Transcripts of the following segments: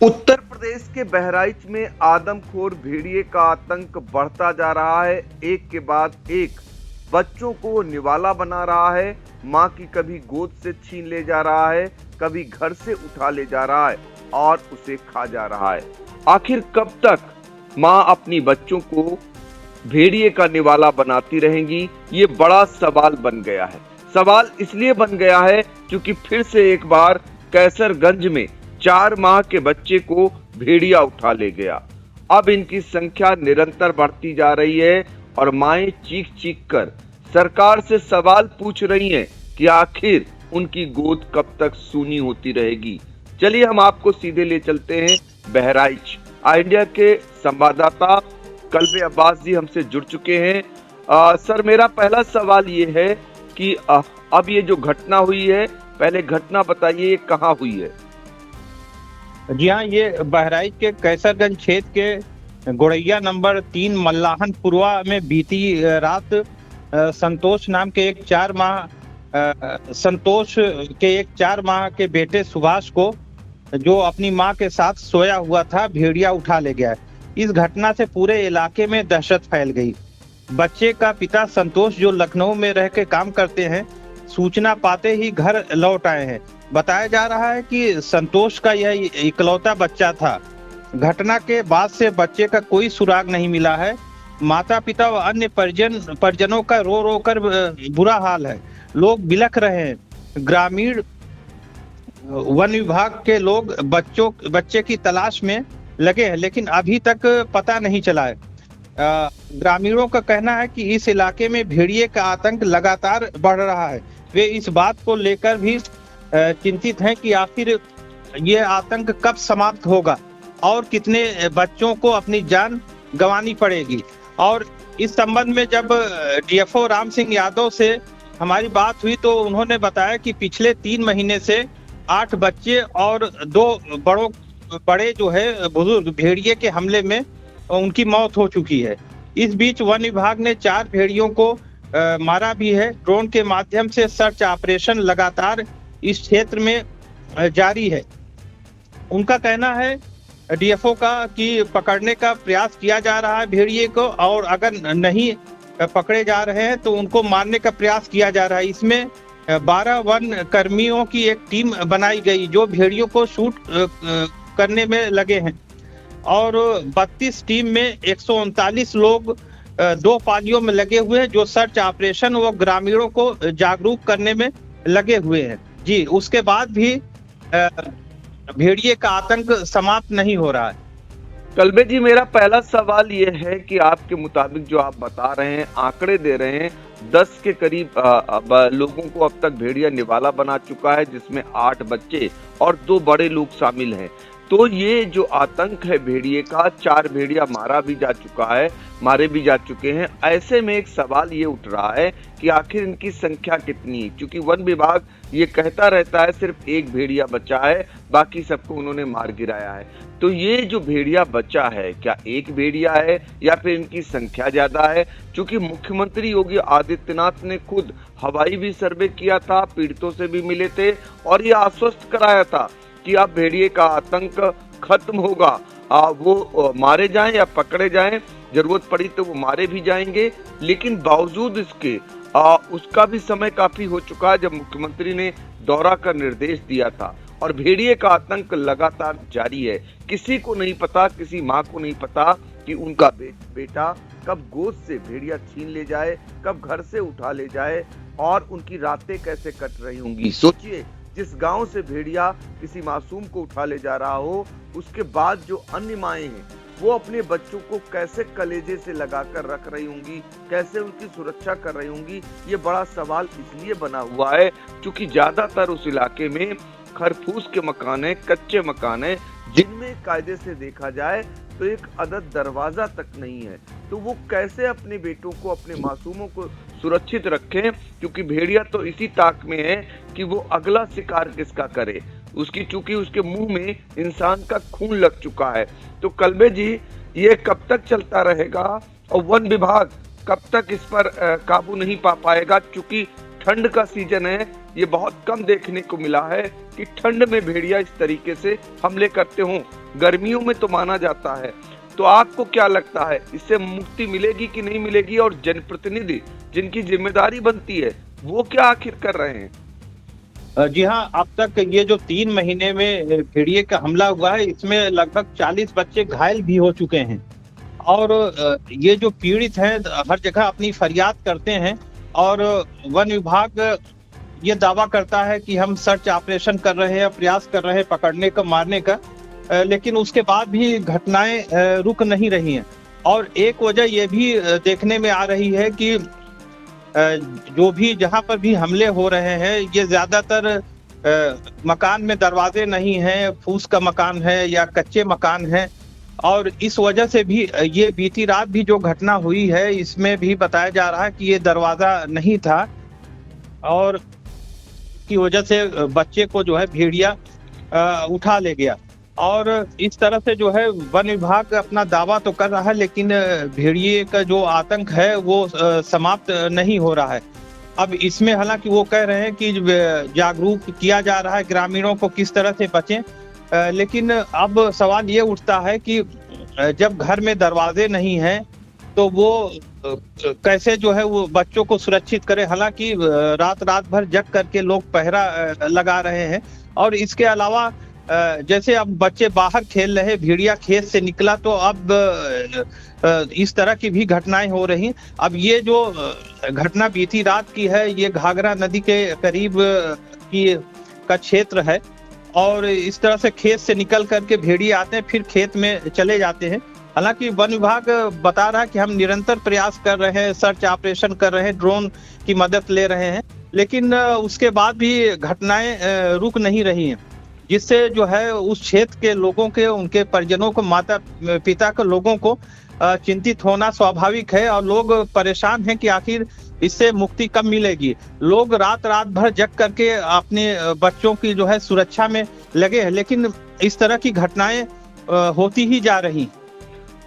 उत्तर प्रदेश के बहराइच में आदमखोर भेड़िए का आतंक बढ़ता जा रहा है। एक के बाद एक बच्चों को निवाला बना रहा है। मां की कभी गोद से छीन ले जा रहा है, कभी घर से उठा ले जा रहा है और उसे खा जा रहा है। आखिर कब तक मां अपनी बच्चों को भेड़िए का निवाला बनाती रहेंगी, ये बड़ा सवाल बन गया है। सवाल इसलिए बन गया है क्योंकि फिर से एक बार कैसरगंज में 4 माह के बच्चे को भेड़िया उठा ले गया। अब इनकी संख्या निरंतर बढ़ती जा रही है और माएं चीख चीख कर सरकार से सवाल पूछ रही हैं कि आखिर उनकी गोद कब तक सूनी होती रहेगी। चलिए हम आपको सीधे ले चलते हैं बहराइच। इंडिया के संवाददाता कल्बे अब्बास जी हमसे जुड़ चुके हैं। सर, मेरा पहला सवाल ये है कि अब ये जो घटना हुई है, पहले घटना बताइए, ये कहाँ हुई है? जी हाँ, ये बहराइच के कैसरगंज क्षेत्र के गोड़ैया नंबर 3 मल्लाहनपुरवा में बीती रात संतोष के एक 4 माह के बेटे सुभाष को, जो अपनी मां के साथ सोया हुआ था, भेड़िया उठा ले गया। इस घटना से पूरे इलाके में दहशत फैल गई। बच्चे का पिता संतोष, जो लखनऊ में रह के काम करते हैं, सूचना पाते ही घर लौट आए हैं। बताया जा रहा है कि संतोष का यह इकलौता बच्चा था। घटना के बाद से बच्चे का कोई सुराग नहीं मिला है। माता पिता व अन्य परिजनों का रो रो कर बुरा हाल है। लोग बिलख रहे हैं। ग्रामीण वन विभाग के लोग बच्चे की तलाश में लगे हैं, लेकिन अभी तक पता नहीं चला है। ग्रामीणों का कहना है कि इस इलाके में भेड़िए का आतंक लगातार बढ़ रहा है। वे इस बात को लेकर भी चिंतित हैं कि आखिर ये आतंक कब समाप्त होगा और कितने बच्चों को अपनी जान गंवानी पड़ेगी। और इस संबंध में जब डीएफओ राम सिंह यादव से हमारी बात हुई तो उन्होंने बताया कि पिछले 3 महीने से 8 बच्चे और 2 बड़े जो है बुजुर्ग भेड़िए के हमले में उनकी मौत हो चुकी है। इस बीच वन विभाग ने 4 भेड़ियों को मारा भी है। ड्रोन के माध्यम से सर्च ऑपरेशन लगातार इस क्षेत्र में जारी है। उनका कहना है डीएफओ का कि पकड़ने का प्रयास किया जा रहा है भेड़िए को, और अगर नहीं पकड़े जा रहे हैं तो उनको मारने का प्रयास किया जा रहा है। इसमें 12 वन कर्मियों की एक टीम बनाई गई जो भेड़ियों को शूट करने में लगे हैं, और 32 टीम में 139 लोग 2 पालियों में लगे हुए हैं जो सर्च ऑपरेशन व ग्रामीणों को जागरूक करने में लगे हुए हैं। जी, उसके बाद भी भेड़िए का आतंक समाप्त नहीं हो रहा है। कल्बे जी, मेरा पहला सवाल ये है कि आपके मुताबिक जो आप बता रहे हैं, आंकड़े दे रहे हैं, 10 के करीब लोगों को अब तक भेड़िया निवाला बना चुका है, जिसमें 8 बच्चे और 2 बड़े लोग शामिल हैं। तो ये जो आतंक है भेड़िए का, 4 भेड़िया मारे भी जा चुके हैं। ऐसे में एक सवाल ये उठ रहा है कि आखिर इनकी संख्या कितनी है, क्योंकि वन विभाग ये कहता रहता है सिर्फ 1 भेड़िया बचा है, बाकी सबको उन्होंने मार गिराया है। तो ये जो भेड़िया बचा है, क्या 1 भेड़िया है या फिर इनकी संख्या ज्यादा है? क्योंकि मुख्यमंत्री योगी आदित्यनाथ ने खुद हवाई भी सर्वे किया था, पीड़ितों से भी मिले थे और ये आश्वस्त कराया था कि अब भेड़िए का आतंक खत्म होगा। वो मारे जाएं या पकड़े जाएं, जरूरत पड़ी तो वो मारे भी जाएंगे। लेकिन बावजूद इसके उसका भी समय काफी हो चुका है जब मुख्यमंत्री ने दौरा कर निर्देश दिया था, और भेड़िए का आतंक लगातार जारी है। किसी को नहीं पता, किसी माँ को नहीं पता कि उनका बेटा कब गोद से भेड़िया छीन ले जाए, कब घर से उठा ले जाए, और उनकी रातें कैसे कट रही होंगी। सोचिए, जिस गांव से भेड़िया किसी मासूम को उठा ले जा रहा हो, उसके बाद जो अन्य माएं हैं वो अपने बच्चों को कैसे कलेजे से लगाकर रख रही होंगी, कैसे उनकी सुरक्षा कर रही होंगी। ये बड़ा सवाल इसलिए बना हुआ है क्योंकि ज्यादातर उस इलाके में खरफूस के मकान है, कच्चे मकान है, जिनमें कायदे से देखा जाए तो एक अदद दरवाजा तक नहीं है। तो वो कैसे अपने बेटों को, अपने मासूमों को सुरक्षित रखें, क्योंकि भेड़िया तो इसी ताक में है कि वो अगला शिकार किसका करे। चूंकि उसके मुंह में इंसान का खून लग चुका है। तो कल्बे जी, ये कब तक चलता रहेगा और वन विभाग कब तक इस पर काबू नहीं पा पाएगा? क्योंकि ठंड का सीजन है, ये बहुत कम देखने को मिला है कि ठंड में भेड़िया इस तरीके से हमले करते हों। गर्मियों में तो माना जाता है। तो आपको क्या लगता है, इससे मुक्ति मिलेगी कि नहीं मिलेगी? और जनप्रतिनिधि जिनकी जिम्मेदारी बनती है वो क्या आखिर कर रहे हैं? जी हाँ, अब तक ये जो 3 महीने में भेड़िए का हमला हुआ है, इसमें लगभग 40 बच्चे घायल भी हो चुके हैं। और ये जो पीड़ित हैं हर जगह अपनी फरियाद करते हैं और वन विभाग ये दावा करता है कि हम सर्च ऑपरेशन कर रहे हैं, प्रयास कर रहे हैं पकड़ने का, मारने का, लेकिन उसके बाद भी घटनाएं रुक नहीं रही हैं। और एक वजह ये भी देखने में आ रही है कि जो भी जहाँ पर भी हमले हो रहे हैं, ये ज़्यादातर मकान में दरवाजे नहीं हैं, फूस का मकान है या कच्चे मकान हैं। और इस वजह से भी ये बीती रात भी जो घटना हुई है, इसमें भी बताया जा रहा है कि ये दरवाज़ा नहीं था और की वजह से बच्चे को जो है भेड़िया उठा ले गया। और इस तरह से जो है वन विभाग अपना दावा तो कर रहा है, लेकिन भेड़िए का जो आतंक है वो समाप्त नहीं हो रहा है। अब इसमें हालांकि वो कह रहे हैं कि जागरूक किया जा रहा है ग्रामीणों को किस तरह से बचें, लेकिन अब सवाल ये उठता है कि जब घर में दरवाजे नहीं हैं तो वो कैसे जो है वो बच्चों को सुरक्षित करे। हालांकि रात भर जग करके लोग पहरा लगा रहे हैं। और इसके अलावा जैसे अब बच्चे बाहर खेल रहे, भेड़िया खेत से निकला तो अब इस तरह की भी घटनाएं हो रही। अब ये जो घटना बीती रात की है, ये घाघरा नदी के करीब का क्षेत्र है और इस तरह से खेत से निकल करके भेड़िए आते हैं, फिर खेत में चले जाते हैं। हालांकि वन विभाग बता रहा है कि हम निरंतर प्रयास कर रहे हैं, सर्च ऑपरेशन कर रहे हैं, ड्रोन की मदद ले रहे हैं, लेकिन उसके बाद भी घटनाएं रुक नहीं रही हैं, जिससे जो है उस क्षेत्र के लोगों के, उनके परिजनों को, माता पिता के लोगों को चिंतित होना स्वाभाविक है। और लोग परेशान हैं कि आखिर इससे मुक्ति कब मिलेगी। लोग रात भर जग करके अपने बच्चों की जो है सुरक्षा में लगे हैं, लेकिन इस तरह की घटनाएं होती ही जा रही।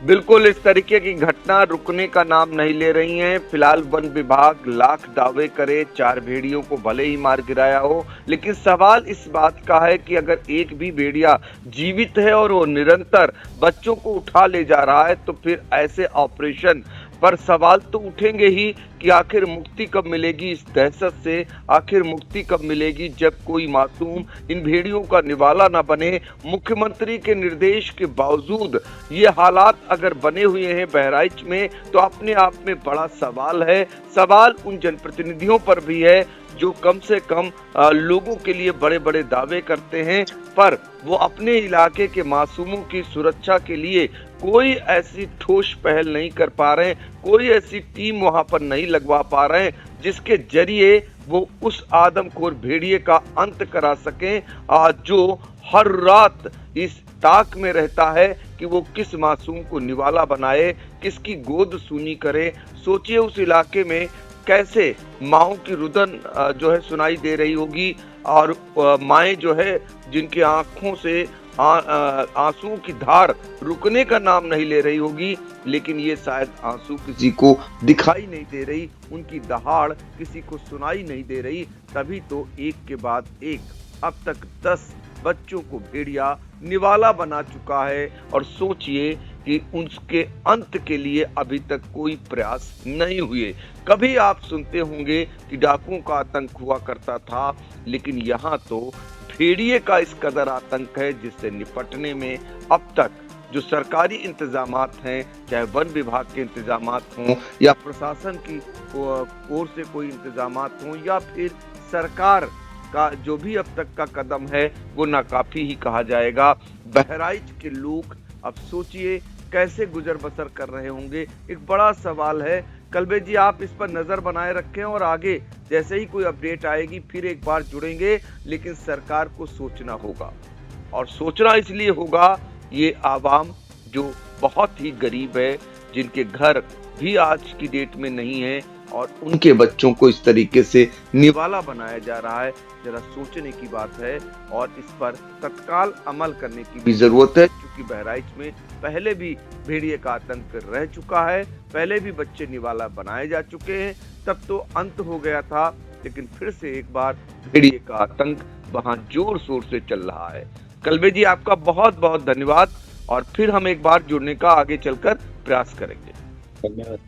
बिल्कुल, इस तरीके की घटना रुकने का नाम नहीं ले रही हैं। फिलहाल वन विभाग लाख दावे करे, 4 भेड़ियों को भले ही मार गिराया हो, लेकिन सवाल इस बात का है कि अगर एक भी भेड़िया जीवित है और वो निरंतर बच्चों को उठा ले जा रहा है, तो फिर ऐसे ऑपरेशन पर सवाल तो उठेंगे ही कि आखिर मुक्ति कब मिलेगी इस दहशत से। आखिर मुक्ति कब मिलेगी जब कोई मासूम इन भेड़ियों का निवाला न बने। मुख्यमंत्री के निर्देश के बावजूद ये हालात अगर बने हुए हैं बहराइच में, तो अपने आप में बड़ा सवाल है। सवाल उन जनप्रतिनिधियों पर भी है जो कम से कम लोगों के लिए बड़े बड़े दावे करते हैं, पर वो अपने इलाके के मासूमों की सुरक्षा के लिए कोई ऐसी ठोस पहल नहीं कर पा रहे, कोई ऐसी टीम वहां पर नहीं लगवा पा रहे जिसके जरिए वो उस आदमखोर भेड़िए का अंत करा सकें, जो हर रात इस ताक में रहता है कि वो किस मासूम को निवाला बनाए, किसकी गोद सूनी करे। सोचिए उस इलाके में कैसे माओं की रुदन जो है सुनाई दे रही होगी और माएँ जो है जिनकी आंखों से आंसू की धार रुकने का नाम नहीं ले रही होगी, लेकिन ये शायद आंसू किसी को दिखाई नहीं दे रही, उनकी दहाड़ किसी को सुनाई नहीं दे रही। तभी तो एक के बाद एक अब तक 10 बच्चों को भेड़िया निवाला बना चुका है और सोचिए कि उसके अंत के लिए अभी तक कोई प्रयास नहीं हुए। कभी आप सुनते होंगे कि डाकुओं का आतंक हुआ करता था, लेकिन यहाँ तो भेड़िए का इस कदर आतंक है जिससे निपटने में अब तक जो सरकारी इंतजामात हैं, चाहे वन विभाग के इंतजामात हों या प्रशासन की ओर से कोई इंतजामात हों या फिर सरकार का जो भी अब तक का कदम है, वो नाकाफी ही कहा जाएगा। बहराइच के लोग अब सोचिए कैसे गुजर बसर कर रहे होंगे, एक बड़ा सवाल है। कलबे जी, आप इस पर नजर बनाए रखें और आगे जैसे ही कोई अपडेट आएगी फिर एक बार जुड़ेंगे, लेकिन सरकार को सोचना होगा और सोचना इसलिए होगा, ये आवाम जो बहुत ही गरीब है, जिनके घर भी आज की डेट में नहीं है और उनके बच्चों को इस तरीके से निवाला बनाया जा रहा है, जरा सोचने की बात है और इस पर तत्काल अमल करने की भी जरूरत है, क्योंकि बहराइच में पहले भी भेड़िए का आतंक रह चुका है, पहले भी बच्चे निवाला बनाए जा चुके हैं, तब तो अंत हो गया था लेकिन फिर से एक बार भेड़िए का आतंक वहां जोर शोर से चल रहा है। कलवे जी, आपका बहुत बहुत धन्यवाद और फिर हम एक बार जुड़ने का आगे चलकर प्रयास करेंगे। धन्यवाद।